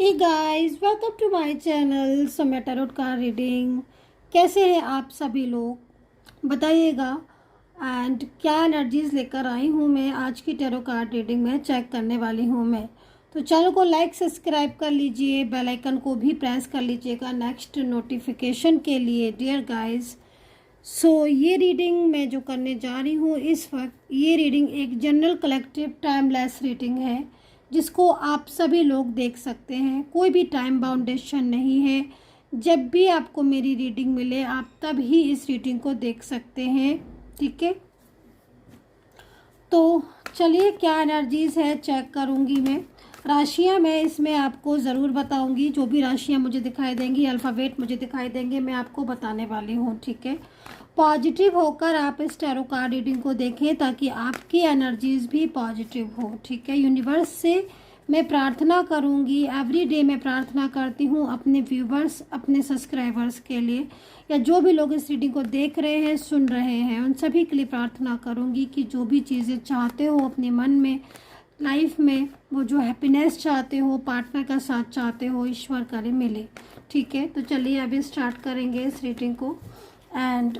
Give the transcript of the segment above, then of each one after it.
Hey guys, welcome to my channel समय tarot card reading. कैसे हैं आप सभी लोग, बताइएगा। एंड क्या एनर्जीज लेकर आई हूँ मैं आज की टैरो कार्ड रीडिंग में चेक करने वाली हूँ मैं। तो चैनल को लाइक सब्सक्राइब कर लीजिए, बेल आइकन को भी प्रेस कर लीजिएगा नेक्स्ट नोटिफिकेशन के लिए डियर गाइस। ये रीडिंग मैं जो करने जा रही हूँ इस वक्त, ये रीडिंग एक जनरल कलेक्टिव टाइमलेस रीडिंग है जिसको आप सभी लोग देख सकते हैं। कोई भी टाइम बाउंडेशन नहीं है। जब भी आपको मेरी रीडिंग मिले आप तब ही इस रीडिंग को देख सकते हैं, ठीक है। तो चलिए, क्या एनर्जीज है चेक करूँगी मैं। राशियाँ मैं इसमें आपको ज़रूर बताऊँगी, जो भी राशियाँ मुझे दिखाई देंगी, अल्फ़ाबेट मुझे दिखाई देंगे, मैं आपको बताने वाली हूँ, ठीक है। पॉजिटिव होकर आप इस टैरो कार्ड रीडिंग को देखें ताकि आपकी एनर्जीज भी पॉजिटिव हो, ठीक है। यूनिवर्स से मैं प्रार्थना करूँगी, एवरी डे मैं प्रार्थना करती हूँ अपने व्यूवर्स, अपने सब्सक्राइबर्स के लिए, या जो भी लोग इस रीडिंग को देख रहे हैं, सुन रहे हैं, उन सभी के लिए प्रार्थना करूँगी कि जो भी चीज़ें चाहते हो अपने मन में, लाइफ में, वो जो हैप्पीनेस चाहते हो, पार्टनर का साथ चाहते हो, ईश्वर करे मिले, ठीक है। तो चलिए अभी स्टार्ट करेंगे इस रीडिंग को। एंड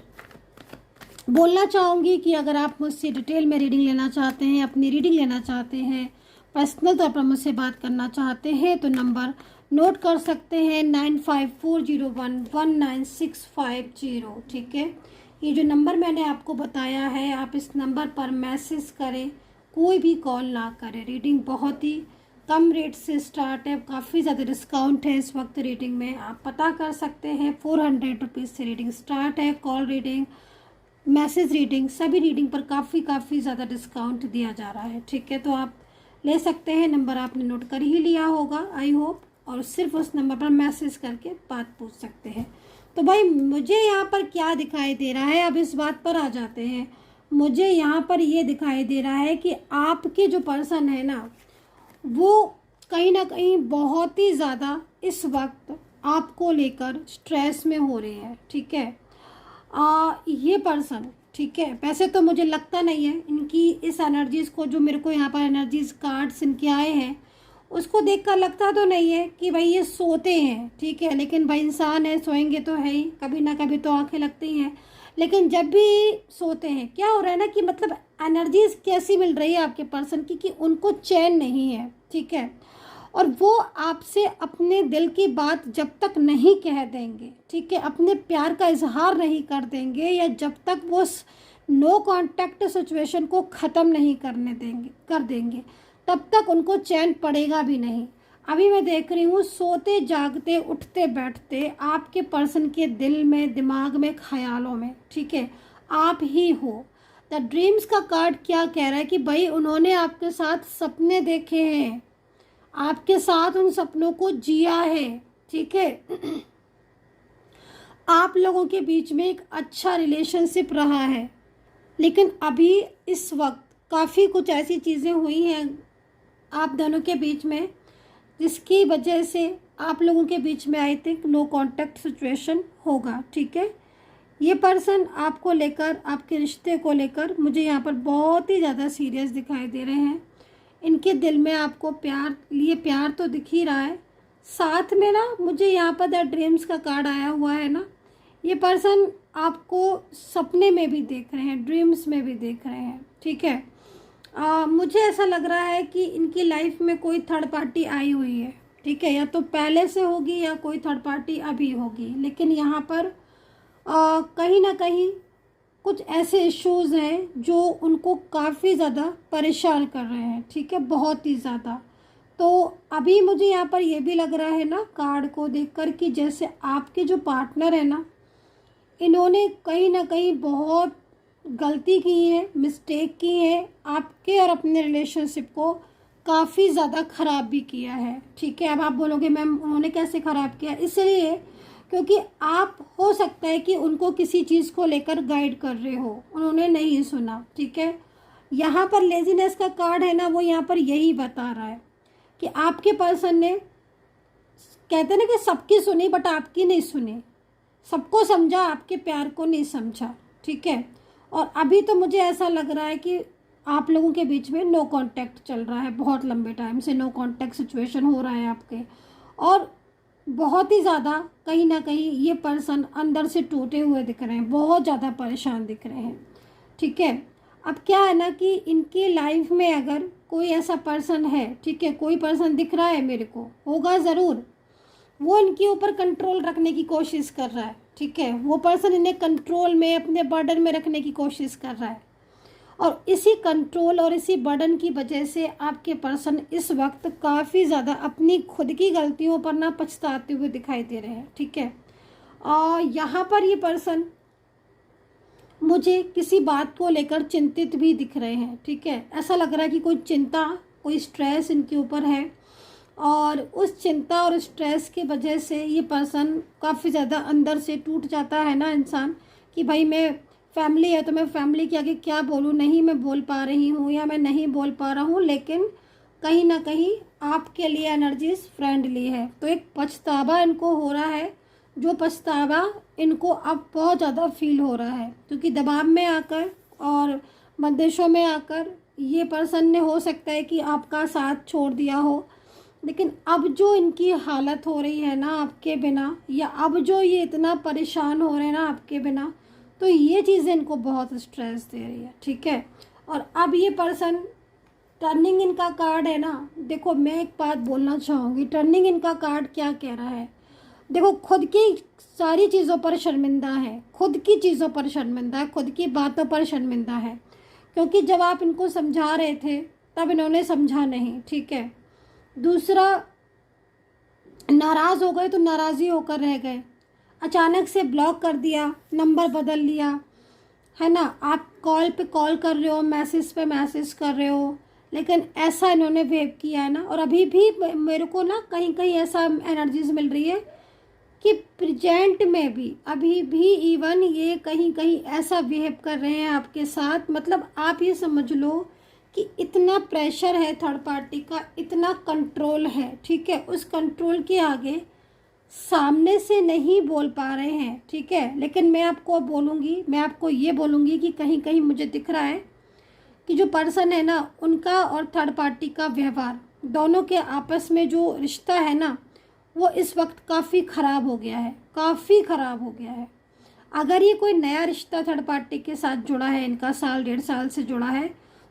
बोलना चाहूँगी कि अगर आप मुझसे डिटेल में रीडिंग लेना चाहते हैं, अपनी रीडिंग लेना चाहते हैं, पर्सनल तौर पर मुझसे बात करना चाहते हैं, तो नंबर नोट कर सकते हैं 9540119650, ठीक है। ये जो नंबर मैंने आपको बताया है, आप इस नंबर पर मैसेज करें, कोई भी कॉल ना करें। रीडिंग बहुत ही कम रेट से स्टार्ट है, काफ़ी ज़्यादा डिस्काउंट है इस वक्त रीडिंग में, आप पता कर सकते हैं। 400 से रीडिंग स्टार्ट है। कॉल रीडिंग, मैसेज रीडिंग, सभी रीडिंग पर काफ़ी ज़्यादा डिस्काउंट दिया जा रहा है, ठीक है। तो आप ले सकते हैं, नंबर आपने नोट कर ही लिया होगा आई होप, और सिर्फ उस नंबर पर मैसेज करके बात पूछ सकते हैं। तो भाई मुझे यहाँ पर क्या दिखाई दे रहा है, अब इस बात पर आ जाते हैं। मुझे यहाँ पर ये दिखाई दे रहा है कि आपके जो पर्सन है ना, वो कहीं ना कहीं बहुत ही ज़्यादा इस वक्त आपको लेकर स्ट्रेस में हो रहे हैं, ठीक है। ये पर्सन, ठीक है, वैसे तो मुझे लगता नहीं है इनकी इस एनर्जीज़ को, जो मेरे को यहाँ पर एनर्जीज कार्ड्स इनके आए हैं, उसको देखकर लगता तो नहीं है कि भाई ये सोते हैं, ठीक है। लेकिन भाई इंसान है, सोएंगे तो है ही, कभी ना कभी तो आंखें लगती हैं। लेकिन जब भी सोते हैं, क्या हो रहा है ना कि मतलब एनर्जीज कैसी मिल रही है आपके पर्सन की कि उनको चैन नहीं है, ठीक है। और वो आपसे अपने दिल की बात जब तक नहीं कह देंगे, ठीक है, अपने प्यार का इजहार नहीं कर देंगे, या जब तक वो नो कांटेक्ट सिचुएशन को ख़त्म नहीं कर देंगे, तब तक उनको चैन पड़ेगा भी नहीं। अभी मैं देख रही हूँ सोते जागते उठते बैठते आपके पर्सन के दिल में, दिमाग में, ख्यालों में, ठीक है, आप ही हो। द ड्रीम्स का कार्ड क्या कह रहा है कि भाई उन्होंने आपके साथ सपने देखे हैं, आपके साथ उन सपनों को जिया है, ठीक है। आप लोगों के बीच में एक अच्छा रिलेशनशिप रहा है, लेकिन अभी इस वक्त काफ़ी कुछ ऐसी चीज़ें हुई हैं आप दोनों के बीच में जिसकी वजह से आप लोगों के बीच में I think no contact situation होगा, ठीक है। ये पर्सन आपको लेकर, आपके रिश्ते को लेकर मुझे यहाँ पर बहुत ही ज़्यादा सीरियस दिखाई दे रहे हैं। इनके दिल में आपको प्यार तो दिख ही रहा है, साथ में ना मुझे यहाँ पर द ड्रीम्स का कार्ड आया हुआ है ना, ये पर्सन आपको सपने में भी देख रहे हैं, ड्रीम्स में भी देख रहे हैं, ठीक है। मुझे ऐसा लग रहा है कि इनकी लाइफ में कोई थर्ड पार्टी आई हुई है, ठीक है, या तो पहले से होगी या कोई थर्ड पार्टी अभी होगी। लेकिन यहाँ पर कहीं ना कहीं कुछ ऐसे इश्यूज़ हैं जो उनको काफ़ी ज़्यादा परेशान कर रहे हैं, ठीक है, बहुत ही ज़्यादा। तो अभी मुझे यहाँ पर ये भी लग रहा है ना कार्ड को देखकर कि जैसे आपके जो पार्टनर है ना, इन्होंने कहीं ना कहीं बहुत गलती की है, मिस्टेक की है, आपके और अपने रिलेशनशिप को काफ़ी ज़्यादा ख़राब भी किया है, ठीक है। अब आप बोलोगे मैम उन्होंने कैसे ख़राब किया, इसलिए क्योंकि आप हो सकता है कि उनको किसी चीज़ को लेकर गाइड कर रहे हो, उन्होंने नहीं सुना, ठीक है। यहाँ पर लेजीनेस का कार्ड है ना, वो यहाँ पर यही बता रहा है कि आपके पर्सन ने, कहते ना कि सबकी सुनी बट आपकी नहीं सुनी, सबको समझा आपके प्यार को नहीं समझा, ठीक है। और अभी तो मुझे ऐसा लग रहा है कि आप लोगों के बीच में नो कांटेक्ट चल रहा है, बहुत लंबे टाइम से नो कांटेक्ट सिचुएशन हो रहा है आपके। और बहुत ही ज़्यादा कहीं ना कहीं ये पर्सन अंदर से टूटे हुए दिख रहे हैं, बहुत ज़्यादा परेशान दिख रहे हैं। ठीक है, अब क्या है ना कि इनकी लाइफ में अगर कोई ऐसा पर्सन है, ठीक है, कोई पर्सन दिख रहा है मेरे को, होगा ज़रूर, वो इनके ऊपर कंट्रोल रखने की कोशिश कर रहा है। ठीक है, वो पर्सन इन्हें कंट्रोल में, अपने बर्डन में रखने की कोशिश कर रहा है, और इसी कंट्रोल और इसी बर्डन की वजह से आपके पर्सन इस वक्त काफ़ी ज़्यादा अपनी खुद की गलतियों पर ना पछताते हुए दिखाई दे रहे हैं। ठीक है, और यहाँ पर ये पर्सन मुझे किसी बात को लेकर चिंतित भी दिख रहे हैं। ठीक है, ऐसा लग रहा है कि कोई चिंता, कोई स्ट्रेस इनके ऊपर है, और उस चिंता और स्ट्रेस की वजह से ये पर्सन काफ़ी ज़्यादा अंदर से टूट जाता है ना इंसान, कि भाई मैं, फैमिली है तो मैं फैमिली के आगे क्या बोलूँ, नहीं मैं बोल पा रही हूँ या मैं नहीं बोल पा रहा हूँ, लेकिन कहीं ना कहीं आपके लिए एनर्जीज फ्रेंडली है। तो एक पछतावा इनको हो रहा है, जो पछतावा इनको अब बहुत ज़्यादा फील हो रहा है, क्योंकि दबाव में आकर और बंदिशों में आकर ये पर्सन ने, हो सकता है कि आपका साथ छोड़ दिया हो, लेकिन अब जो इनकी हालत हो रही है ना आपके बिना, या अब जो ये इतना परेशान हो रहे हैं ना आपके बिना, तो ये चीज़ें इनको बहुत स्ट्रेस दे रही है। ठीक है, और अब ये पर्सन, टर्निंग इनका कार्ड है ना, देखो मैं एक बात बोलना चाहूँगी, टर्निंग इनका कार्ड क्या कह रहा है, देखो खुद की सारी चीज़ों पर शर्मिंदा है, खुद की चीज़ों पर शर्मिंदा है, खुद की बातों पर शर्मिंदा है, क्योंकि जब आप इनको समझा रहे थे तब इन्होंने समझा नहीं। ठीक है, दूसरा, नाराज़ हो गए तो नाराज़ी होकर रह गए, अचानक से ब्लॉक कर दिया, नंबर बदल लिया, है ना, आप कॉल पे कॉल कर रहे हो, मैसेज पे मैसेज कर रहे हो, लेकिन ऐसा इन्होंने बिहेव किया है ना। और अभी भी मेरे को ना कहीं कहीं ऐसा एनर्जीज मिल रही है कि प्रेजेंट में भी, अभी भी इवन ये कहीं कहीं ऐसा बिहेव कर रहे हैं आपके साथ, मतलब आप ये समझ लो कि इतना प्रेशर है थर्ड पार्टी का, इतना कंट्रोल है। ठीक है, उस कंट्रोल के आगे सामने से नहीं बोल पा रहे हैं। ठीक है, लेकिन मैं आपको बोलूँगी, मैं आपको ये बोलूँगी कि कहीं कहीं मुझे दिख रहा है कि जो पर्सन है ना, उनका और थर्ड पार्टी का व्यवहार, दोनों के आपस में जो रिश्ता है ना, वो इस वक्त काफ़ी ख़राब हो गया है, काफ़ी ख़राब हो गया है। अगर ये कोई नया रिश्ता थर्ड पार्टी के साथ जुड़ा है, इनका साल 1.5 साल से जुड़ा है,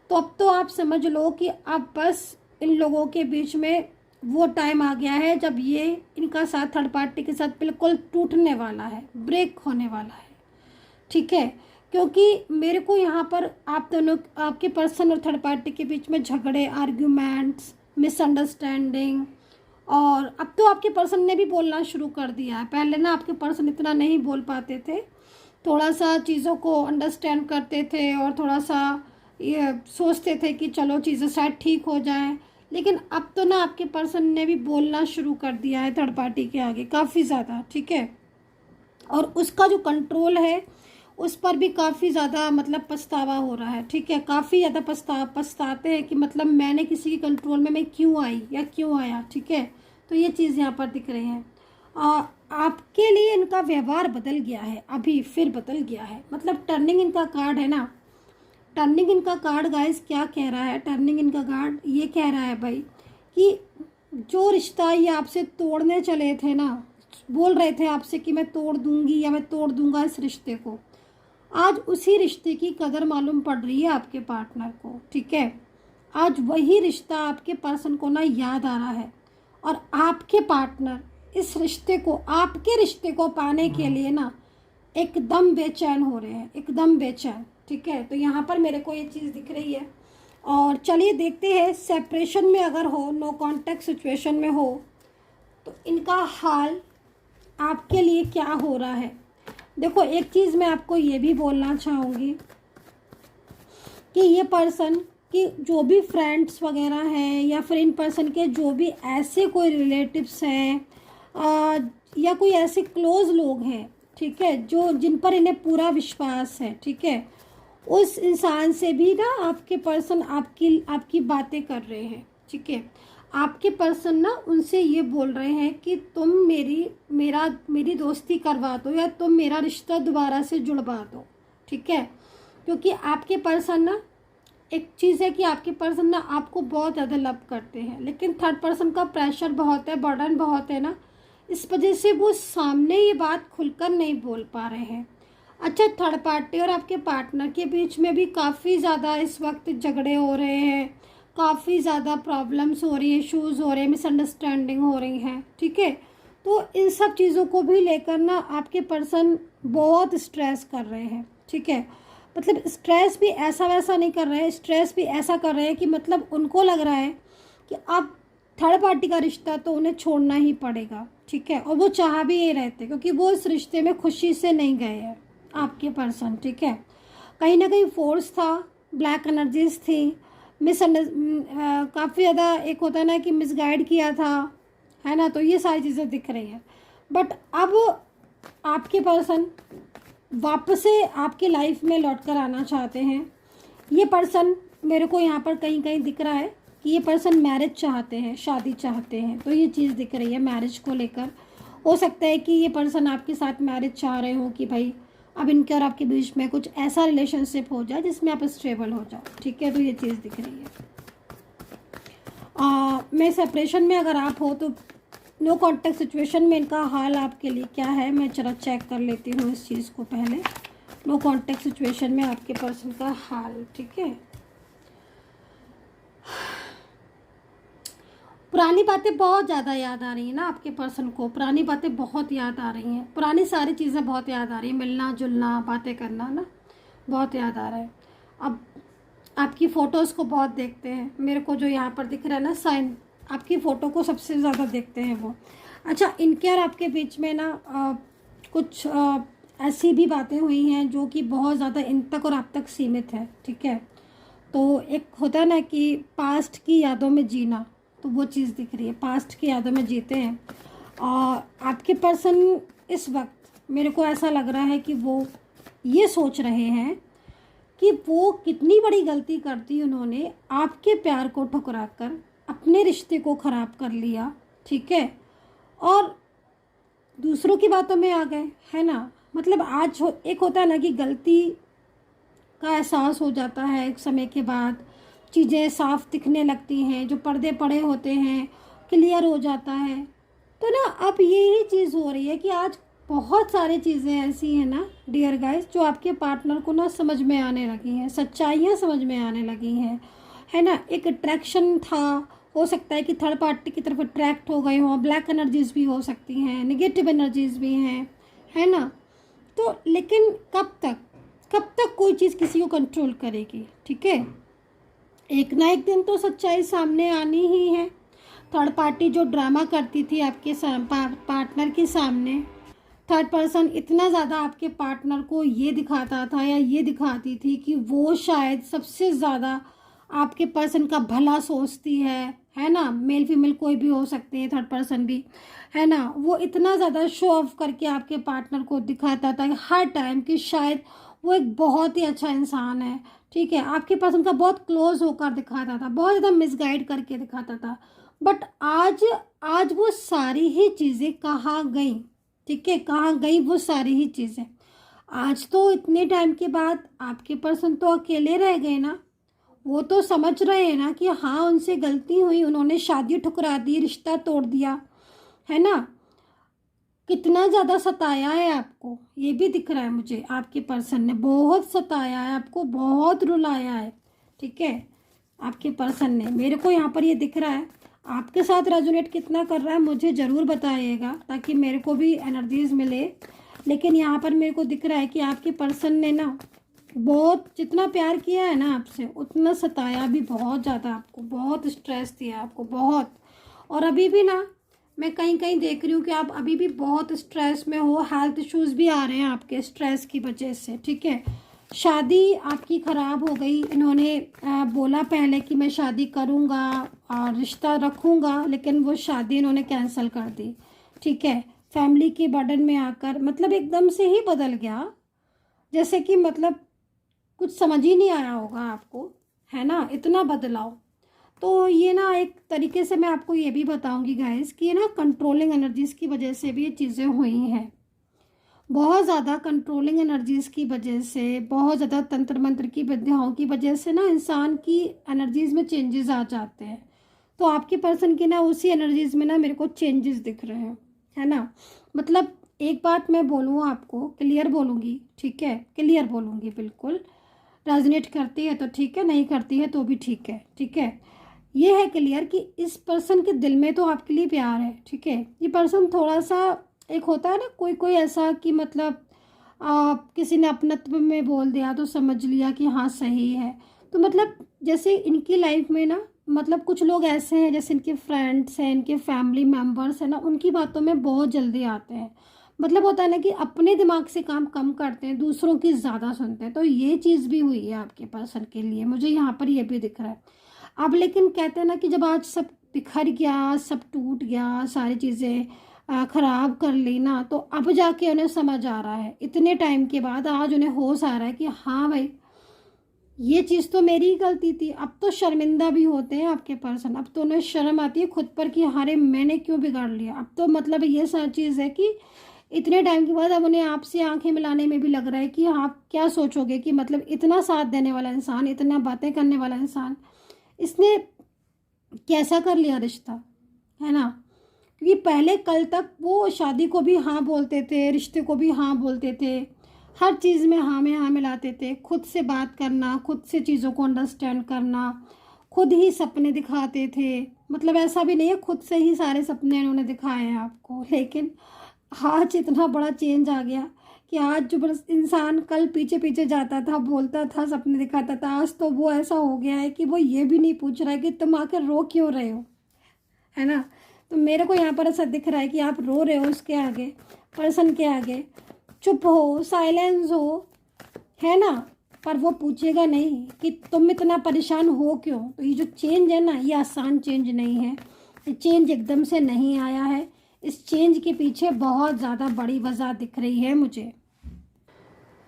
तो अब तो आप समझ लो कि अब बस इन लोगों के बीच में वो टाइम आ गया है जब ये, इनका साथ थर्ड पार्टी के साथ बिल्कुल टूटने वाला है, ब्रेक होने वाला है। ठीक है, क्योंकि मेरे को यहाँ पर आप दोनों, आपके पर्सन और थर्ड पार्टी के बीच में झगड़े, आर्ग्यूमेंट्स, मिसअंडरस्टैंडिंग, और अब तो आपके पर्सन ने भी बोलना शुरू कर दिया है। पहले ना आपके पर्सन इतना नहीं बोल पाते थे, थोड़ा सा चीज़ों को अंडरस्टैंड करते थे और थोड़ा सा ये सोचते थे कि चलो चीज़ें शायद ठीक हो जाएं, लेकिन अब तो ना आपके पर्सन ने भी बोलना शुरू कर दिया है थर्ड पार्टी के आगे काफ़ी ज़्यादा। ठीक है, और उसका जो कंट्रोल है उस पर भी काफ़ी ज़्यादा मतलब पछतावा हो रहा है। ठीक है, काफ़ी ज़्यादा पछताते हैं कि मतलब मैंने किसी के कंट्रोल में मैं क्यों आई या क्यों आया। ठीक है, तो ये चीज़ यहाँ पर दिख रही है। आपके लिए इनका व्यवहार बदल गया है, अभी फिर बदल गया है, मतलब टर्निंग इनका कार्ड है ना, टर्निंग इनका कार्ड गाइस क्या कह रहा है, टर्निंग इनका कार्ड ये कह रहा है भाई कि जो रिश्ता ये आपसे तोड़ने चले थे ना, बोल रहे थे आपसे कि मैं तोड़ दूंगी या मैं तोड़ दूंगा इस रिश्ते को, आज उसी रिश्ते की कदर मालूम पड़ रही है आपके पार्टनर को। ठीक है, आज वही रिश्ता आपके पर्सन को ना याद आ रहा है, और आपके पार्टनर इस रिश्ते को, आपके रिश्ते को पाने के लिए ना एकदम बेचैन हो रहे हैं, एकदम बेचैन। ठीक है, तो यहाँ पर मेरे को ये चीज़ दिख रही है। और चलिए देखते हैं, सेपरेशन में अगर हो, नो कॉन्टैक्ट सिचुएशन में हो, तो इनका हाल आपके लिए क्या हो रहा है। देखो एक चीज़ मैं आपको ये भी बोलना चाहूँगी कि ये पर्सन की जो भी फ्रेंड्स वगैरह हैं, या फिर इन पर्सन के जो भी ऐसे कोई रिलेटिव्स हैं, या कोई ऐसे क्लोज लोग हैं, ठीक है, जो जिन पर इन्हें पूरा विश्वास है, ठीक है, उस इंसान से भी ना आपके पर्सन आपकी बातें कर रहे हैं। ठीक है, आपके पर्सन ना उनसे ये बोल रहे हैं कि तुम मेरी दोस्ती करवा दो, या तुम मेरा रिश्ता दोबारा से जुड़वा दो। ठीक है, क्योंकि आपके पर्सन ना एक चीज़ है कि आपके पर्सन ना आपको बहुत ज़्यादा लव करते हैं, लेकिन थर्ड पर्सन का प्रेशर बहुत है, बर्डन बहुत है ना, इस वजह से वो सामने ये बात खुलकर नहीं बोल पा रहे हैं। अच्छा, थर्ड पार्टी और आपके पार्टनर के बीच में भी काफ़ी ज़्यादा इस वक्त झगड़े हो रहे हैं, काफ़ी ज़्यादा प्रॉब्लम्स हो रही है, इश्यूज़ हो रहे हैं, मिसअंडरस्टैंडिंग हो रही हैं, ठीक है। तो इन सब चीज़ों को भी लेकर ना आपके पर्सन बहुत स्ट्रेस कर रहे हैं, ठीक है। मतलब स्ट्रेस भी ऐसा वैसा नहीं कर रहे हैं, स्ट्रेस भी ऐसा कर रहे हैं कि मतलब उनको लग रहा है कि अब थर्ड पार्टी का रिश्ता तो उन्हें छोड़ना ही पड़ेगा, ठीक है। और वो चाह भी ये रहते क्योंकि वो इस रिश्ते में खुशी से नहीं गए हैं आपके पर्सन, ठीक है। कहीं ना कहीं फोर्स था, ब्लैक एनर्जीज थी, काफ़ी ज़्यादा एक होता है ना कि मिसगाइड किया था, है ना। तो ये सारी चीज़ें दिख रही हैं। बट अब आपके पर्सन वापस से आपकी लाइफ में लौट कर आना चाहते हैं। ये पर्सन मेरे को यहाँ पर कहीं कहीं दिख रहा है कि ये पर्सन मैरिज चाहते हैं, शादी चाहते हैं। तो ये चीज़ दिख रही है मैरिज को लेकर। हो सकता है कि ये पर्सन आपके साथ मैरिज चाह रहे हो कि भाई अब इनके और आपके बीच में कुछ ऐसा रिलेशनशिप हो जाए जिसमें आप स्टेबल हो जाओ, ठीक है। तो ये चीज़ दिख रही है। मैं सेपरेशन में अगर आप हो तो नो कॉन्टेक्ट सिचुएशन में इनका हाल आपके लिए क्या है, मैं जरा चेक कर लेती हूँ इस चीज़ को पहले। नो कॉन्टेक्ट सिचुएशन में आपके पर्सन का हाल, ठीक है। पुरानी बातें बहुत ज़्यादा याद आ रही हैं ना आपके पर्सन को, पुरानी बातें बहुत याद आ रही हैं, पुरानी सारी चीज़ें बहुत याद आ रही हैं, मिलना जुलना, बातें करना ना बहुत याद आ रहा है। अब आपकी फ़ोटोज़ को बहुत देखते हैं, मेरे को जो यहाँ पर दिख रहा है ना साइन, आपकी फ़ोटो को सबसे ज़्यादा देखते हैं वो। अच्छा, इनके और आपके बीच में ना कुछ ऐसी भी बातें हुई हैं जो कि बहुत ज़्यादा इन तक और आप तक सीमित है, ठीक है। तो एक होता है ना कि पास्ट की यादों में जीना, तो वो चीज़ दिख रही है, पास्ट की यादों में जीते हैं। और आपके पर्सन इस वक्त मेरे को ऐसा लग रहा है कि वो ये सोच रहे हैं कि वो कितनी बड़ी गलती कर दी उन्होंने, आपके प्यार को ठुकरा कर अपने रिश्ते को ख़राब कर लिया, ठीक है। और दूसरों की बातों में आ गए, है ना। मतलब आज एक होता है ना कि गलती का एहसास हो जाता है, एक समय के बाद चीज़ें साफ दिखने लगती हैं, जो पर्दे पड़े होते हैं क्लियर हो जाता है। तो ना अब यही चीज़ हो रही है कि आज बहुत सारी चीज़ें ऐसी हैं ना डियर गाइस, जो आपके पार्टनर को ना समझ में आने लगी हैं, सच्चाइयाँ समझ में आने लगी हैं, है ना। एक अट्रैक्शन था, हो सकता है कि थर्ड पार्टी की तरफ अट्रैक्ट हो गए हों, ब्लैक एनर्जीज भी हो सकती हैं, नेगेटिव एनर्जीज भी हैं, है ना। तो लेकिन कब तक कोई चीज़ किसी को कंट्रोल करेगी, ठीक है। एक ना एक दिन तो सच्चाई सामने आनी ही है। थर्ड पार्टी जो ड्रामा करती थी आपके पार्टनर के सामने, थर्ड पर्सन इतना ज़्यादा आपके पार्टनर को ये दिखाता था या ये दिखाती थी कि वो शायद सबसे ज़्यादा आपके पर्सन का भला सोचती है ना। मेल फीमेल कोई भी हो सकते हैं, थर्ड पर्सन भी, है ना। वो इतना ज़्यादा शो ऑफ करके आपके पार्टनर को दिखाता था हर टाइम कि शायद वो एक बहुत ही अच्छा इंसान है, ठीक है। आपके पर्सन का बहुत क्लोज होकर दिखाता था, बहुत ज़्यादा मिसगाइड करके दिखाता था। बट आज वो सारी ही चीज़ें कहाँ गई, ठीक है, कहाँ गई वो सारी ही चीज़ें। आज तो इतने टाइम के बाद आपके पर्सन तो अकेले रह गए ना। वो तो समझ रहे हैं ना कि हाँ उनसे गलती हुई, उन्होंने शादी ठुकरा दी, रिश्ता तोड़ दिया, है ना। कितना ज़्यादा सताया है आपको, ये भी दिख रहा है मुझे। आपके पर्सन ने बहुत सताया है आपको, बहुत रुलाया है, ठीक है। आपके पर्सन ने, मेरे को यहाँ पर ये दिख रहा है। आपके साथ रेजोनेट कितना कर रहा है मुझे ज़रूर बताइएगा, ताकि मेरे को भी एनर्जीज मिले। लेकिन यहाँ पर मेरे को दिख रहा है कि आपके पर्सन ने ना बहुत जितना प्यार किया है ना आपसे, उतना सताया भी बहुत ज़्यादा आपको, बहुत स्ट्रेस दिया आपको, बहुत। और अभी भी ना मैं कहीं कहीं देख रही हूँ कि आप अभी भी बहुत स्ट्रेस में हो, हेल्थ इश्यूज़ भी आ रहे हैं आपके स्ट्रेस की वजह से, ठीक है। शादी आपकी ख़राब हो गई। इन्होंने बोला पहले कि मैं शादी करूँगा और रिश्ता रखूँगा, लेकिन वो शादी इन्होंने कैंसिल कर दी, ठीक है। फैमिली के बर्डन में आकर मतलब एकदम से ही बदल गया, जैसे कि मतलब कुछ समझ ही नहीं आया होगा आपको, है ना, इतना बदलाव। तो ये ना एक तरीके से मैं आपको ये भी बताऊंगी गाइस कि ये ना कंट्रोलिंग एनर्जीज़ की वजह से भी ये चीज़ें हुई हैं। बहुत ज़्यादा कंट्रोलिंग एनर्जीज़ की वजह से, बहुत ज़्यादा तंत्र मंत्र की विद्याओं की वजह से ना इंसान की एनर्जीज़ में चेंजेस आ जाते हैं। तो आपके पर्सन की ना उसी एनर्जीज़ में ना मेरे को चेंजेस दिख रहे हैं, है ना। मतलब एक बात मैं बोलूँ आपको, क्लियर बोलूँगी, ठीक है, क्लियर बोलूँगी बिल्कुल। रेजोनेट करती है तो ठीक है, नहीं करती है तो भी ठीक है, ठीक है। ये है क्लियर कि इस पर्सन के दिल में तो आपके लिए प्यार है, ठीक है। ये पर्सन थोड़ा सा, एक होता है ना कोई कोई ऐसा कि मतलब किसी ने अपनत्व में बोल दिया तो समझ लिया कि हाँ सही है। तो मतलब जैसे इनकी लाइफ में ना, मतलब कुछ लोग ऐसे हैं, जैसे इनके फ्रेंड्स हैं, इनके फैमिली मेम्बर्स हैं ना, उनकी बातों में बहुत जल्दी आते हैं। मतलब होता है ना कि अपने दिमाग से काम कम करते हैं, दूसरों की ज़्यादा सुनते हैं। तो ये चीज़ भी हुई है आपके पर्सन के लिए, मुझे यहाँ पर ये भी दिख रहा है। अब लेकिन कहते हैं ना कि जब आज सब बिखर गया, सब टूट गया, सारी चीज़ें ख़राब कर ली ना, तो अब जाके उन्हें समझ आ रहा है, इतने टाइम के बाद आज उन्हें होश आ रहा है कि हाँ भाई, ये चीज़ तो मेरी ही गलती थी। अब तो शर्मिंदा भी होते हैं आपके पर्सन, अब तो उन्हें शर्म आती है खुद पर कि अरे मैंने क्यों बिगाड़ लिया। अब तो मतलब ये सारी चीज़ है कि इतने टाइम के बाद अब उन्हें आपसे आंखें मिलाने में भी लग रहा है कि आप क्या सोचोगे कि मतलब इतना साथ देने वाला इंसान, इतना बातें करने वाला इंसान, इसने कैसा कर लिया रिश्ता, है ना। क्योंकि पहले कल तक वो शादी को भी हाँ बोलते थे, रिश्ते को भी हाँ बोलते थे, हर चीज़ में हाँ में हाँ मिलाते थे। खुद से बात करना, खुद से चीज़ों को अंडरस्टैंड करना, खुद ही सपने दिखाते थे। मतलब ऐसा भी नहीं है, खुद से ही सारे सपने इन्होंने दिखाए हैं आपको। लेकिन आज इतना बड़ा चेंज आ गया कि आज जो बस इंसान कल पीछे पीछे जाता था, बोलता था, सपने दिखाता था, आज तो वो ऐसा हो गया है कि वो ये भी नहीं पूछ रहा है कि तुम आकर रो क्यों रहे हो, है ना। तो मेरे को यहाँ पर ऐसा दिख रहा है कि आप रो रहे हो उसके आगे, पर्सन के आगे, चुप हो, साइलेंस हो, है ना। पर वो पूछेगा नहीं कि तुम इतना परेशान हो क्यों। तो ये जो चेंज है ना, ये आसान चेंज नहीं है, ये चेंज एकदम से नहीं आया है। इस चेंज के पीछे बहुत ज़्यादा बड़ी वजह दिख रही है मुझे।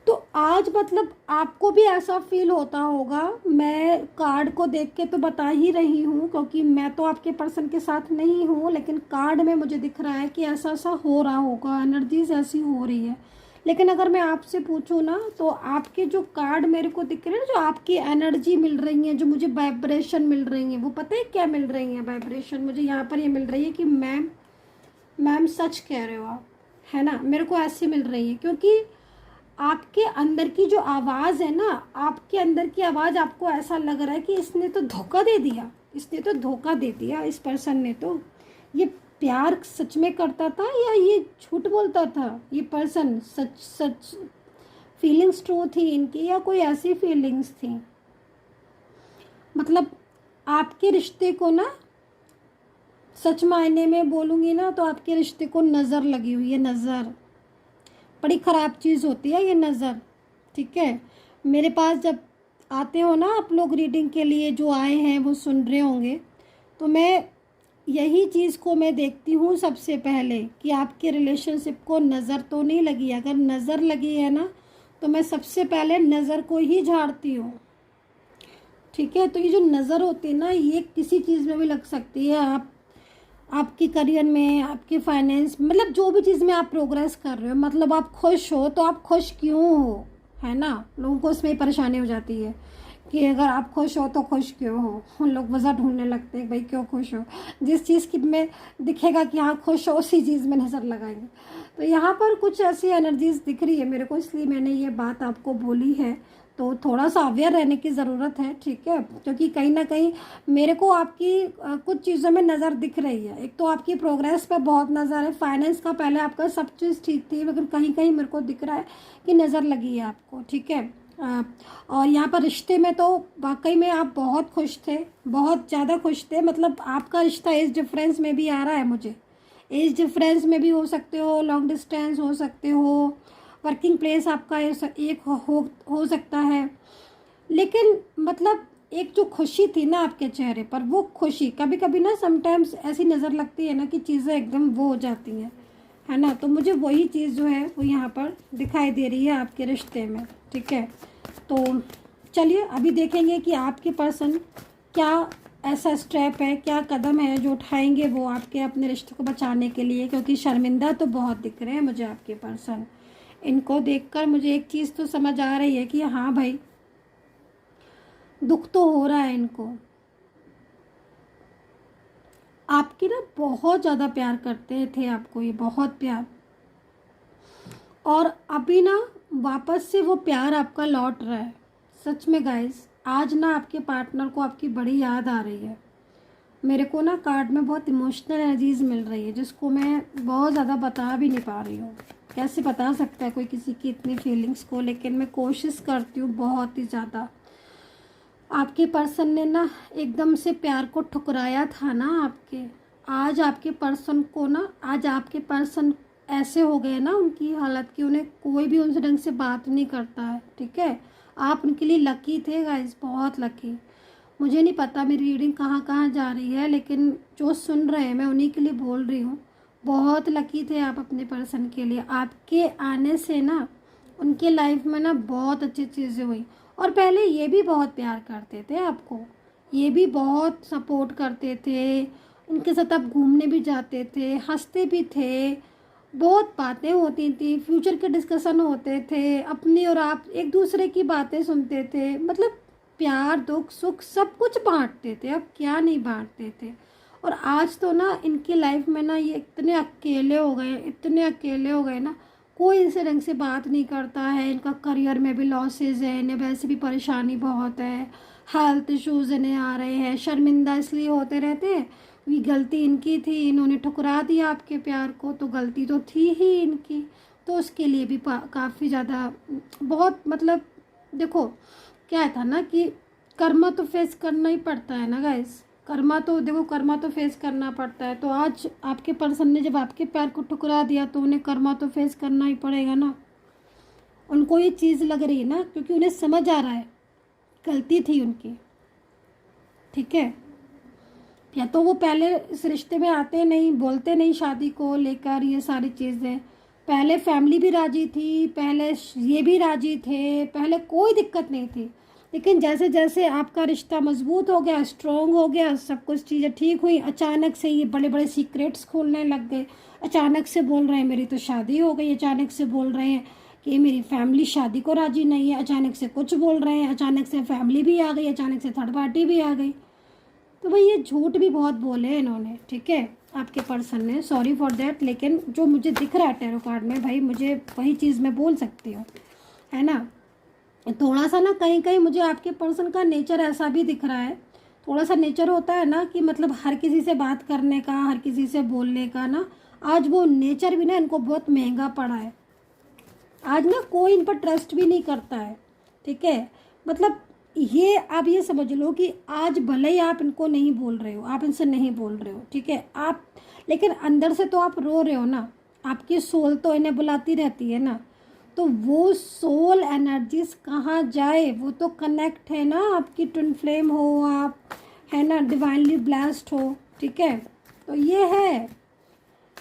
तो आज मतलब आपको भी ऐसा फील होता होगा, मैं कार्ड को देख के तो बता ही रही हूँ क्योंकि मैं तो आपके पर्सन के साथ नहीं हूँ, लेकिन कार्ड में मुझे दिख रहा है कि ऐसा ऐसा हो रहा होगा, एनर्जीज ऐसी हो रही है। लेकिन अगर मैं आपसे पूछूँ ना, तो आपके जो कार्ड मेरे को दिख रहे हैं ना, जो आपकी एनर्जी मिल रही है, जो मुझे वाइब्रेशन मिल रही है, वो पता है क्या मिल रही है वाइब्रेशन मुझे यहाँ पर ये मिल रही है कि मैम सच कह रहे हो आप, है ना। मेरे को ऐसे मिल रही है क्योंकि आपके अंदर की जो आवाज़ है ना, आपके अंदर की आवाज़, आपको ऐसा लग रहा है कि इसने तो धोखा दे दिया, इसने तो धोखा दे दिया, इस पर्सन ने तो। ये प्यार सच में करता था या ये झूठ बोलता था, ये पर्सन सच सच फीलिंग्स ट्रू थी इनकी या कोई ऐसी फीलिंग्स थी। मतलब आपके रिश्ते को ना, सच मायने में बोलूँगी ना, तो आपके रिश्ते को नज़र लगी हुई है, नज़र। बड़ी ख़राब चीज़ होती है ये नज़र, ठीक है। मेरे पास जब आते हो ना आप लोग रीडिंग के लिए, जो आए हैं वो सुन रहे होंगे, तो मैं यही चीज़ को मैं देखती हूँ सबसे पहले कि आपके रिलेशनशिप को नज़र तो नहीं लगी। अगर नज़र लगी है ना, तो मैं सबसे पहले नज़र को ही झाड़ती हूँ, ठीक है। तो ये जो नज़र होती है ना, ये किसी चीज़ में भी लग सकती है। आपके करियर में, आपके फाइनेंस, मतलब जो भी चीज़ में आप प्रोग्रेस कर रहे हो, मतलब आप खुश हो तो आप खुश क्यों हो, है ना। लोगों को इसमें परेशानी हो जाती है कि अगर आप खुश हो तो खुश क्यों हो। उन लोग वजह ढूंढने लगते हैं, भाई क्यों खुश हो। जिस चीज़ की में दिखेगा कि हाँ खुश हो, उसी चीज़ में नज़र लगाएंगे। तो यहाँ पर कुछ ऐसी एनर्जीज दिख रही है मेरे को, इसलिए मैंने ये बात आपको बोली है। तो थोड़ा सा अवेयर रहने की ज़रूरत है, ठीक है। क्योंकि कहीं ना कहीं मेरे को आपकी कुछ चीज़ों में नज़र दिख रही है। एक तो आपकी प्रोग्रेस पे बहुत नज़र है, फाइनेंस का पहले आपका सब चीज़ ठीक थी, लेकिन कहीं कहीं मेरे को दिख रहा है कि नज़र लगी है आपको, ठीक है। और यहाँ पर रिश्ते में तो वाकई में आप बहुत खुश थे, बहुत ज़्यादा खुश थे। मतलब आपका रिश्ता एज डिफरेंस में भी आ रहा है मुझे, एज डिफरेंस में भी हो सकते हो, लॉन्ग डिस्टेंस हो सकते हो, वर्किंग प्लेस आपका एक हो सकता है। लेकिन मतलब एक जो खुशी थी ना आपके चेहरे पर, वो खुशी कभी कभी ना समटाइम्स ऐसी नज़र लगती है ना कि चीज़ें एकदम वो हो जाती हैं, है ना। तो मुझे वही चीज़ जो है वो यहाँ पर दिखाई दे रही है आपके रिश्ते में, ठीक है। तो चलिए अभी देखेंगे कि आपके पर्सन क्या ऐसा स्टेप है, क्या कदम है जो उठाएंगे वो आपके अपने रिश्ते को बचाने के लिए। क्योंकि शर्मिंदा तो बहुत दिख रहे हैं मुझे आपके पर्सन, इनको देखकर मुझे एक चीज़ तो समझ आ रही है कि हाँ भाई, दुख तो हो रहा है इनको। आपकी ना बहुत ज़्यादा प्यार करते थे आपको, ये बहुत प्यार, और अभी ना वापस से वो प्यार आपका लौट रहा है। सच में गाइस, आज ना आपके पार्टनर को आपकी बड़ी याद आ रही है। मेरे को ना कार्ड में बहुत इमोशनल एनर्जीज मिल रही है, जिसको मैं बहुत ज़्यादा बता भी नहीं पा रही हूँ। कैसे बता सकता है कोई किसी की इतनी फीलिंग्स को, लेकिन मैं कोशिश करती हूँ बहुत ही ज़्यादा। आपके पर्सन ने ना एकदम से प्यार को ठुकराया था ना आपके, आज आपके पर्सन को ना, आज आपके पर्सन ऐसे हो गए ना उनकी हालत की उन्हें कोई भी उनसे ढंग से बात नहीं करता है। ठीक है, आप उनके लिए लकी थे गाइस, बहुत लकी। मुझे नहीं पता मेरी रीडिंग कहाँ कहाँ जा रही है, लेकिन जो सुन रहे हैं मैं उन्हीं के लिए बोल रही हूँ। बहुत लकी थे आप अपने पर्सन के लिए। आपके आने से ना उनके लाइफ में ना बहुत अच्छी चीज़ें हुई। और पहले ये भी बहुत प्यार करते थे आपको, ये भी बहुत सपोर्ट करते थे, इनके साथ आप घूमने भी जाते थे, हंसते भी थे, बहुत बातें होती थी, फ्यूचर के डिस्कशन होते थे, अपनी और आप एक दूसरे की बातें सुनते थे। मतलब प्यार दुख सुख सब कुछ बांटते थे, अब क्या नहीं बांटते थे। और आज तो ना इनकी लाइफ में ना ये इतने अकेले हो गए, इतने अकेले हो गए ना, कोई इनसे ढंग से बात नहीं करता है। इनका करियर में भी लॉसेज है, इन्हें वैसे भी परेशानी बहुत है, हेल्थ इश्यूज इन्हें आ रहे हैं, शर्मिंदा इसलिए होते रहते हैं कि गलती इनकी थी, इन्होंने ठुकरा दिया आपके प्यार को, तो गलती तो थी ही इनकी। तो उसके लिए भी काफ़ी ज़्यादा बहुत मतलब देखो क्या था ना कि कर्मा तो फेस करना ही पड़ता है ना गाइस, कर्मा तो देखो, कर्मा तो फेस करना पड़ता है। तो आज आपके पर्सन ने जब आपके प्यार को ठुकरा दिया तो उन्हें कर्मा तो फेस करना ही पड़ेगा ना। उनको ये चीज़ लग रही है ना, क्योंकि उन्हें समझ आ रहा है गलती थी उनकी। ठीक है, या तो वो पहले इस रिश्ते में आते नहीं, बोलते नहीं शादी को लेकर ये सारी चीज़ें, पहले फैमिली भी राजी थी, पहले ये भी राजी थे, पहले कोई दिक्कत नहीं थी। लेकिन जैसे जैसे आपका रिश्ता मजबूत हो गया, स्ट्रॉन्ग हो गया, सब कुछ चीज़ें ठीक हुई, अचानक से ये बड़े बड़े सीक्रेट्स खोलने लग गए। अचानक से बोल रहे हैं मेरी तो शादी हो गई, अचानक से बोल रहे हैं कि मेरी फैमिली शादी को राजी नहीं है, अचानक से कुछ बोल रहे हैं, अचानक से फैमिली भी आ गई, अचानक से थर्ड पार्टी भी आ गई। तो भाई ये झूठ भी बहुत बोले हैं इन्होंने। ठीक है, आपके पर्सन ने, सॉरी फॉर देट, लेकिन जो मुझे दिख रहा है टैरो कार्ड में भाई, मुझे वही चीज़ मैं बोल सकती हूँ, है ना। थोड़ा सा ना कहीं कहीं मुझे आपके पर्सन का नेचर ऐसा भी दिख रहा है, थोड़ा सा नेचर होता है ना कि मतलब हर किसी से बात करने का, हर किसी से बोलने का ना, आज वो नेचर भी ना इनको बहुत महंगा पड़ा है। आज ना कोई इन पर ट्रस्ट भी नहीं करता है। ठीक है, मतलब ये आप ये समझ लो कि आज भले ही आप इनको नहीं बोल रहे हो, आप इनसे नहीं बोल रहे हो, ठीक है आप, लेकिन अंदर से तो आप रो रहे हो ना, आपकी सोल तो इन्हें बुलाती रहती है ना। तो वो सोल एनर्जीज कहाँ जाए, वो तो कनेक्ट है ना, आपकी ट्विन फ्लेम हो आप, है ना, डिवाइनली ब्लेस्ड हो। ठीक है, तो ये है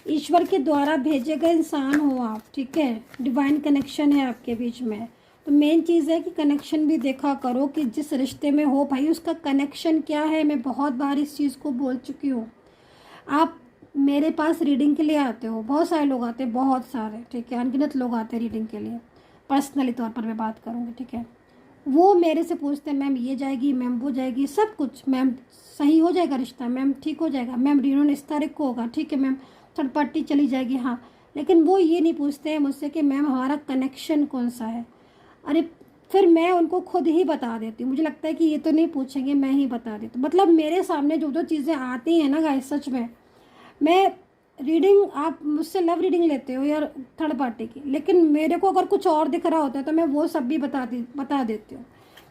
ईश्वर के द्वारा भेजे गए इंसान हो आप। ठीक है, डिवाइन कनेक्शन है आपके बीच में। तो मेन चीज़ है कि कनेक्शन भी देखा करो कि जिस रिश्ते में हो भाई उसका कनेक्शन क्या है। मैं बहुत बार इस चीज़ को बोल चुकी हूँ। आप मेरे पास रीडिंग के लिए आते हो, बहुत सारे लोग आते हैं, बहुत सारे, ठीक है, अनगिनत लोग आते हैं रीडिंग के लिए, पर्सनली तौर पर मैं बात करूँगी। ठीक है, वो मेरे से पूछते हैं मैम ये जाएगी, मैम वो जाएगी, सब कुछ, मैम सही हो जाएगा रिश्ता, मैम ठीक हो जाएगा, मैम रियूनियन इस तारीख को होगा, ठीक है मैम थर्ड पार्टी चली जाएगी, हाँ। लेकिन वो ये नहीं पूछते हैं मुझसे कि मैम हमारा कनेक्शन कौन सा है। अरे फिर मैं उनको खुद ही बता देती हूँ, मुझे लगता है कि ये तो नहीं पूछेंगे, मैं ही बता देती हूँ। मतलब मेरे सामने जो जो चीज़ें आती हैं ना गाइस, सच में मैं रीडिंग, आप मुझसे लव रीडिंग लेते हो या थर्ड पार्टी की, लेकिन मेरे को अगर कुछ और दिख रहा होता है तो मैं वो सब भी बता देती हूँ,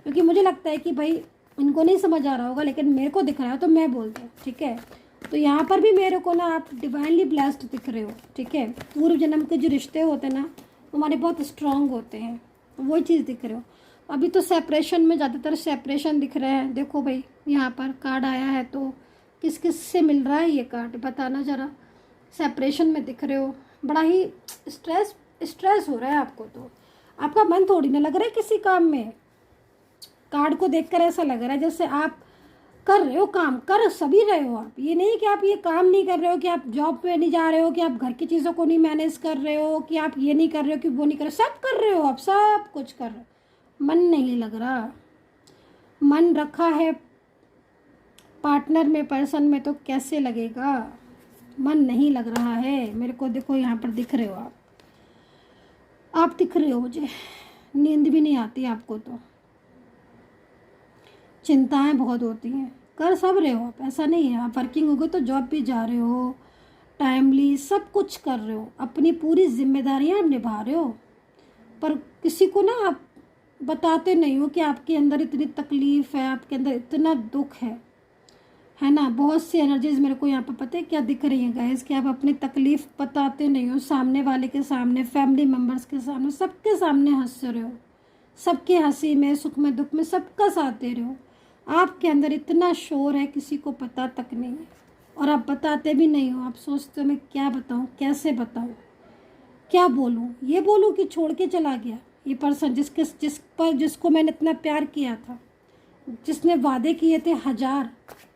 क्योंकि मुझे लगता है कि भाई इनको नहीं समझ आ रहा होगा लेकिन मेरे को दिख रहा है तो मैं बोलती हूँ। ठीक है, तो यहाँ पर भी मेरे को ना आप डिवाइनली ब्लेस्ड दिख रहे हो। ठीक है, पूर्व जन्म के जो रिश्ते होते हैं ना हमारे बहुत स्ट्रांग होते हैं, वही चीज़ दिख रहे हो। अभी तो सेपरेशन में ज़्यादातर सेपरेशन दिख रहे हैं। देखो भाई यहाँ पर कार्ड आया है, तो किस किस से मिल रहा है ये कार्ड बताना ज़रा। सेपरेशन में दिख रहे हो, बड़ा ही स्ट्रेस हो रहा है आपको, तो आपका मन थोड़ी ना लग रहा है किसी काम में। कार्ड को देखकर ऐसा लग रहा है जैसे आप कर रहे हो, काम कर सभी रहे हो आप। ये नहीं कि आप ये काम नहीं कर रहे हो, कि आप जॉब पे नहीं जा रहे हो, कि आप घर की चीज़ों को नहीं मैनेज कर रहे हो, कि आप ये नहीं कर रहे हो, कि वो नहीं कर रहे हो, सब कर रहे हो आप, सब कुछ कर रहे हो। मन नहीं लग रहा, मन रखा है पार्टनर में, पर्सन में, तो कैसे लगेगा। मन नहीं लग रहा है मेरे को। देखो यहाँ पर दिख रहे हो आप दिख रहे हो मुझे। नींद भी नहीं आती आपको, तो चिंताएं बहुत होती हैं। कर सब रहे हो आप, ऐसा नहीं है। आप वर्किंग हो गए तो जॉब भी जा रहे हो, टाइमली सब कुछ कर रहे हो, अपनी पूरी जिम्मेदारियां निभा रहे हो। पर किसी को ना आप बताते नहीं हो कि आपके अंदर इतनी तकलीफ़ है, आपके अंदर इतना दुख है ना। बहुत सी एनर्जीज मेरे को यहाँ पर पता है क्या दिख रही हैं गाइस, कि आप अपनी तकलीफ़ बताते नहीं हो, सामने वाले के सामने, फैमिली मेम्बर्स के सामने, सबके सामने हंस रहे हो, सबके हंसी में, सुख में, दुख में सबका साथ दे रहे हो। आपके अंदर इतना शोर है, किसी को पता तक नहीं है, और आप बताते भी नहीं हो। आप सोचते हो मैं क्या बताऊँ, कैसे बताऊँ, क्या बोलूँ। ये बोलूँ कि छोड़ के चला गया ये पर्सन जिसको मैंने इतना प्यार किया था, जिसने वादे किए थे 1000,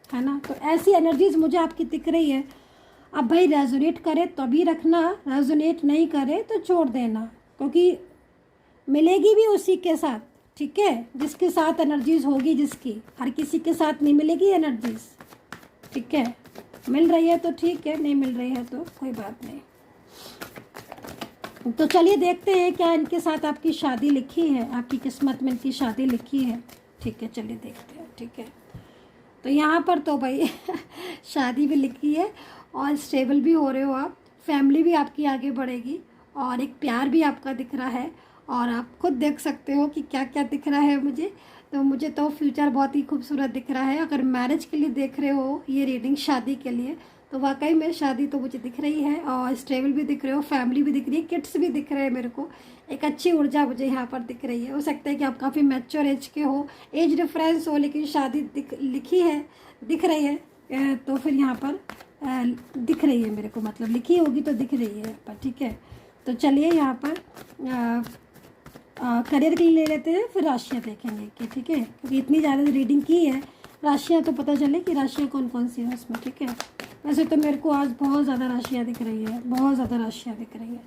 है ना। तो ऐसी एनर्जीज मुझे आपकी दिख रही है। अब भाई रेजोनेट करे तभी रखना, रेजोनेट नहीं करे तो छोड़ देना, क्योंकि मिलेगी भी उसी के साथ, ठीक है, जिसके साथ एनर्जीज होगी जिसकी। हर किसी के साथ नहीं मिलेगी एनर्जीज, ठीक है। मिल रही है तो ठीक है, नहीं मिल रही है तो कोई बात नहीं। तो चलिए देखते हैं क्या इनके साथ आपकी शादी लिखी है, आपकी किस्मत में इनकी शादी लिखी है, ठीक है। चलिए देखते हैं, ठीक है। तो यहाँ पर तो भाई शादी भी लिखी है, और स्टेबल भी हो रहे हो आप, फैमिली भी आपकी आगे बढ़ेगी, और एक प्यार भी आपका दिख रहा है। और आप खुद देख सकते हो कि क्या क्या दिख रहा है मुझे। तो मुझे तो फ्यूचर बहुत ही खूबसूरत दिख रहा है। अगर मैरिज के लिए देख रहे हो ये रीडिंग, शादी के लिए, तो वाकई में शादी तो मुझे दिख रही है, और स्टेबल भी दिख रहे हो, फैमिली भी दिख रही है, किड्स भी दिख रहे हैं मेरे को। एक अच्छी ऊर्जा मुझे यहाँ पर दिख रही है। हो सकता है कि आप काफ़ी मैच्योर एज के हो, एज डिफरेंस हो, लेकिन शादी लिखी है, दिख रही है। तो फिर यहाँ पर दिख रही है मेरे को, मतलब लिखी होगी तो दिख रही है पर, ठीक है। तो चलिए यहाँ पर करियर के लिए ले लेते हैं, फिर राशियाँ देखेंगे कि, ठीक है, क्योंकि इतनी ज़्यादा रीडिंग की है, राशियाँ तो पता चले कि राशियाँ कौन कौन सी है उसमें, ठीक है। वैसे तो मेरे को आज बहुत ज़्यादा राशियाँ दिख रही है, बहुत ज़्यादा राशियाँ दिख रही है।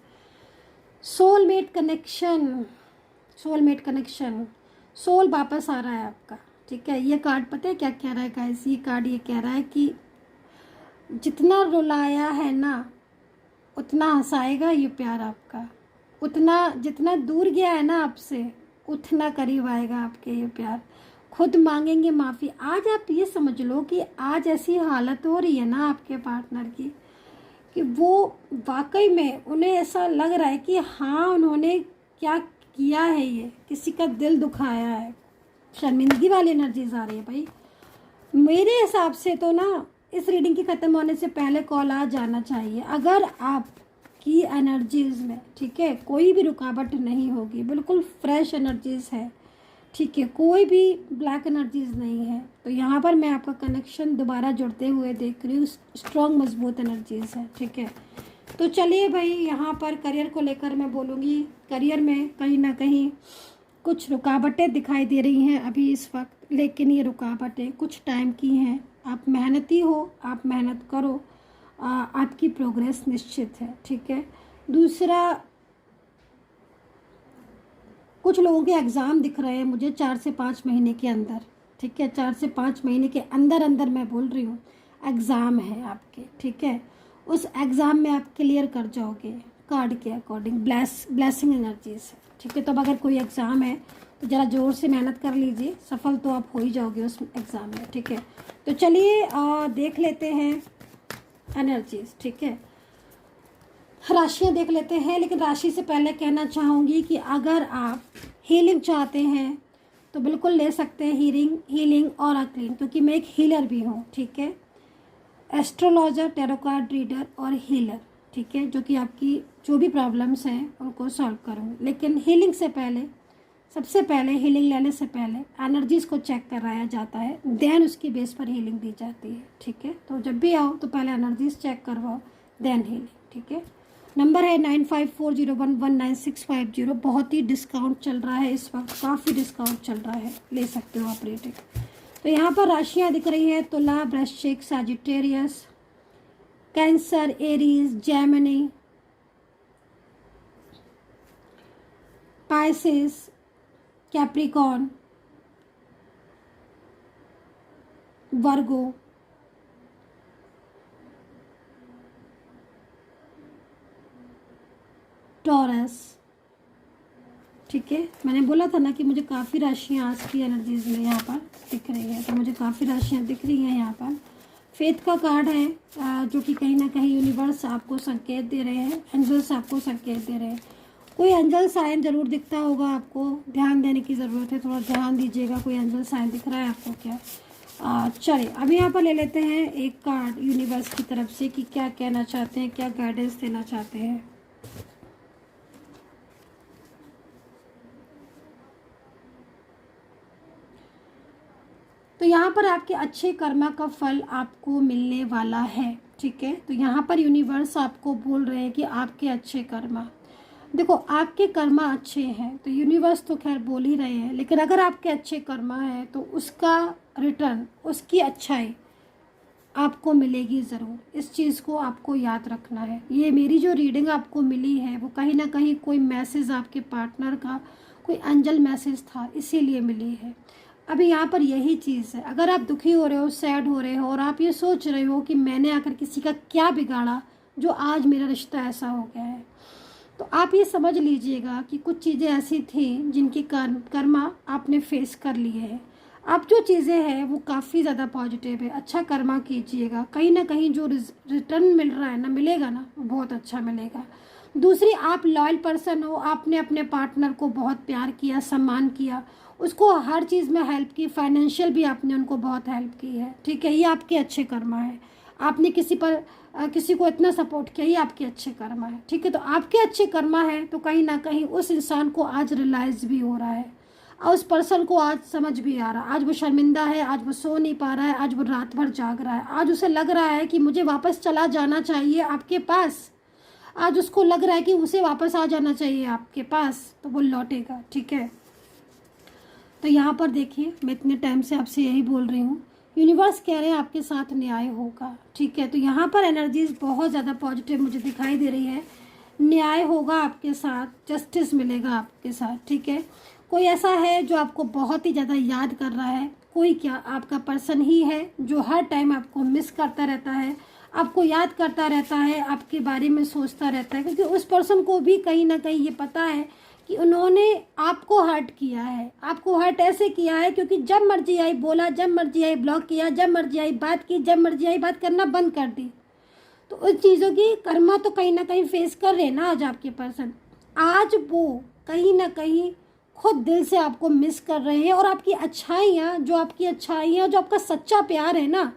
Soulmate connection, soulmate connection, soul वापस आ रहा है आपका, ठीक है। ये कार्ड पता है क्या कह रहा है गाइस, ये कार्ड ये कह रहा है कि जितना रुलाया है ना उतना हंसाएगा ये प्यार आपका, उतना जितना दूर गया है ना आपसे उतना करीब आएगा आपके ये प्यार। खुद मांगेंगे माफ़ी। आज आप ये समझ लो कि आज ऐसी हालत हो रही है ना आपके पार्टनर की, कि वो वाकई में उन्हें ऐसा लग रहा है कि हाँ उन्होंने क्या किया है, ये किसी का दिल दुखाया है। शर्मिंदगी वाली एनर्जीज आ रही है भाई मेरे हिसाब से। तो ना इस रीडिंग की ख़त्म होने से पहले कॉल आ जाना चाहिए, अगर आपकी एनर्जीज में, ठीक है, कोई भी रुकावट नहीं होगी, बिल्कुल फ्रेश एनर्जीज है, ठीक है, कोई भी ब्लैक एनर्जीज नहीं है। तो यहाँ पर मैं आपका कनेक्शन दोबारा जुड़ते हुए देख रही हूँ, स्ट्रॉन्ग मजबूत एनर्जीज है, ठीक है। तो चलिए भाई यहाँ पर करियर को लेकर मैं बोलूँगी, करियर में कहीं ना कहीं कुछ रुकावटें दिखाई दे रही हैं अभी इस वक्त, लेकिन ये रुकावटें कुछ टाइम की हैं। आप मेहनती हो, आप मेहनत करो, आपकी प्रोग्रेस निश्चित है, ठीक है। दूसरा, कुछ लोगों के एग्ज़ाम दिख रहे हैं मुझे 4 से 5 महीने के अंदर, ठीक है, 4 से 5 महीने के अंदर अंदर मैं बोल रही हूँ एग्ज़ाम है आपके, ठीक है। उस एग्ज़ाम में आप क्लियर कर जाओगे कार्ड के अकॉर्डिंग, ब्लेसिंग एनर्जीज है, ठीक है। तो अब अगर कोई एग्ज़ाम है तो ज़रा ज़ोर से मेहनत कर लीजिए, सफल तो आप हो ही जाओगे उस एग्ज़ाम में, ठीक है। तो चलिए देख लेते हैं एनर्जीज, ठीक है, राशियाँ देख लेते हैं। लेकिन राशि से पहले कहना चाहूँगी कि अगर आप हीलिंग चाहते हैं तो बिल्कुल ले सकते हैं हीलिंग और अक्लिंग, क्योंकि मैं एक हीलर भी हूँ, ठीक है, एस्ट्रोलॉजर, टैरो कार्ड रीडर और हीलर, ठीक है, जो कि आपकी जो भी प्रॉब्लम्स हैं उनको सॉल्व करूँगी। लेकिन हीलिंग से पहले, सबसे पहले हीलिंग लेने से पहले एनर्जीज़ को चेक कराया जाता है, देन उसकी बेस पर हीलिंग दी जाती है, ठीक है। तो जब भी आओ तो पहले एनर्जीज़ चेक करवाओ, देन हीलिंग, ठीक है। नंबर है 9540119650। बहुत ही डिस्काउंट चल रहा है इस वक्त, काफ़ी डिस्काउंट चल रहा है, ले सकते हो आप रीडिंग। तो यहाँ पर राशियाँ दिख रही है तुला, वृश्चिक, Sagittarius, Cancer, Aries, Gemini, Pisces, Capricorn, Virgo, Taurus. ठीक है, मैंने बोला था ना कि मुझे काफ़ी राशियाँ आज की एनर्जीज में यहाँ पर दिख रही है, तो मुझे काफ़ी राशियाँ दिख रही हैं यहाँ पर। फेथ का कार्ड है जो कि कहीं ना कहीं यूनिवर्स आपको संकेत दे रहे हैं, एंजल्स आपको संकेत दे रहे हैं। कोई एंजल साइन जरूर दिखता होगा आपको, ध्यान देने की ज़रूरत है, थोड़ा ध्यान दीजिएगा। कोई एंजल साइन दिख रहा है आपको क्या? चलिए अभी यहाँ पर ले लेते हैं एक कार्ड यूनिवर्स की तरफ से कि क्या कहना चाहते हैं, क्या गाइडेंस देना चाहते हैं। तो यहाँ पर आपके अच्छे कर्मा का फल आपको मिलने वाला है। ठीक है, तो यहाँ पर यूनिवर्स आपको बोल रहे हैं कि आपके अच्छे कर्मा, देखो आपके कर्मा अच्छे हैं तो यूनिवर्स तो खैर बोल ही रहे हैं, लेकिन अगर आपके अच्छे कर्मा है तो उसका रिटर्न, उसकी अच्छाई आपको मिलेगी ज़रूर। इस चीज़ को आपको याद रखना है। ये मेरी जो रीडिंग आपको मिली है वो कहीं ना कहीं कोई मैसेज आपके पार्टनर का, कोई एंजल मैसेज था, इसीलिए मिली है। अभी यहाँ पर यही चीज़ है, अगर आप दुखी हो रहे हो, सैड हो रहे हो और आप ये सोच रहे हो कि मैंने आकर किसी का क्या बिगाड़ा जो आज मेरा रिश्ता ऐसा हो गया है, तो आप ये समझ लीजिएगा कि कुछ चीज़ें ऐसी थी जिनकी कर्मा आपने फेस कर लिए हैं। अब जो चीज़ें हैं वो काफ़ी ज़्यादा पॉजिटिव है। अच्छा कर्मा कीजिएगा, कहीं ना कहीं जो रिटर्न मिल रहा है ना, मिलेगा ना, वो बहुत अच्छा मिलेगा। दूसरी, आप लॉयल पर्सन हो, आपने अपने पार्टनर को बहुत प्यार किया, सम्मान किया, उसको हर चीज़ में हेल्प की, फाइनेंशियल भी आपने उनको बहुत हेल्प की है। ठीक है, ये आपके अच्छे कर्मा है। आपने किसी को इतना सपोर्ट किया, ये आपके अच्छे कर्मा है। ठीक है, तो आपके अच्छे कर्मा है तो कहीं ना कहीं उस इंसान को आज रियलाइज़ भी हो रहा है और उस पर्सन को आज समझ भी आ रहा है। आज वो शर्मिंदा है, आज वो सो नहीं पा रहा है, आज वो रात भर जाग रहा है, आज उसे लग रहा है कि मुझे वापस चला जाना चाहिए आपके पास। आज उसको लग रहा है कि उसे वापस आ जाना चाहिए आपके पास, तो वो लौटेगा। ठीक है, तो यहाँ पर देखिए, मैं इतने टाइम से आपसे यही बोल रही हूँ, यूनिवर्स कह रहे हैं आपके साथ न्याय होगा। ठीक है, तो यहाँ पर एनर्जीज बहुत ज़्यादा पॉजिटिव मुझे दिखाई दे रही है। न्याय होगा आपके साथ, जस्टिस मिलेगा आपके साथ। ठीक है, कोई ऐसा है जो आपको बहुत ही ज़्यादा याद कर रहा है, कोई क्या आपका पर्सन ही है जो हर टाइम आपको मिस करता रहता है, आपको याद करता रहता है, आपके बारे में सोचता रहता है, क्योंकि उस पर्सन को भी कहीं ना कहीं ये पता है कि उन्होंने आपको हर्ट किया है। आपको हर्ट ऐसे किया है क्योंकि जब मर्जी आई बोला, जब मर्जी आई ब्लॉक किया, जब मर्जी आई बात की, जब मर्जी आई बात करना बंद कर दी। तो उस चीज़ों की कर्मा तो कहीं ना कहीं फेस कर रहे हैं ना आज आपके पर्सन। आज वो कहीं ना कहीं खुद दिल से आपको मिस कर रहे हैं और आपकी अच्छाइयाँ, जो आपका सच्चा प्यार है ना,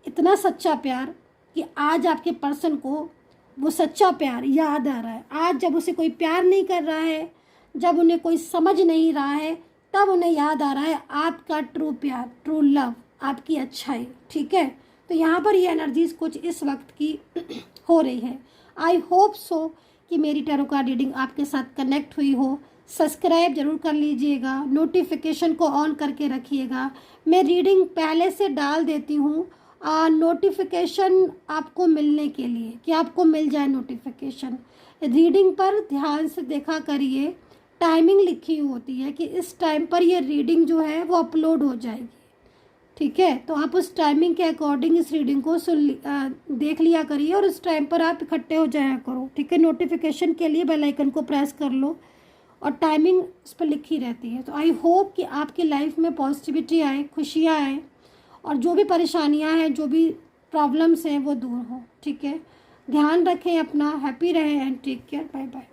इतना सच्चा प्यार कि आज आपके पर्सन को वो सच्चा प्यार याद आ रहा है। आज जब उसे कोई प्यार नहीं कर रहा है, जब उन्हें कोई समझ नहीं रहा है, तब उन्हें याद आ रहा है आपका ट्रू प्यार, ट्रू लव, आपकी अच्छाई। ठीक है, तो यहाँ पर ये एनर्जीज कुछ इस वक्त की हो रही है। आई होप सो कि मेरी टैरो कार्ड रीडिंग आपके साथ कनेक्ट हुई हो। सब्सक्राइब जरूर कर लीजिएगा, नोटिफिकेशन को ऑन करके रखिएगा। मैं रीडिंग पहले से डाल देती हूँ नोटिफिकेशन आपको मिलने के लिए, कि आपको मिल जाए नोटिफिकेशन। रीडिंग पर ध्यान से देखा करिए, टाइमिंग लिखी होती है कि इस टाइम पर ये रीडिंग जो है वो अपलोड हो जाएगी। ठीक है, तो आप उस टाइमिंग के अकॉर्डिंग इस रीडिंग को देख लिया करिए और उस टाइम पर आप इकट्ठे हो जाया करो। ठीक है, नोटिफिकेशन के लिए बेल आइकन को प्रेस कर लो और टाइमिंग उस पर लिखी रहती है। तो आई होप कि आपकी लाइफ में पॉजिटिविटी आए, खुशियाँ आए और जो भी परेशानियां हैं, जो भी प्रॉब्लम्स हैं वो दूर हो। ठीक है, ध्यान रखें अपना, हैप्पी रहें and take care, bye bye.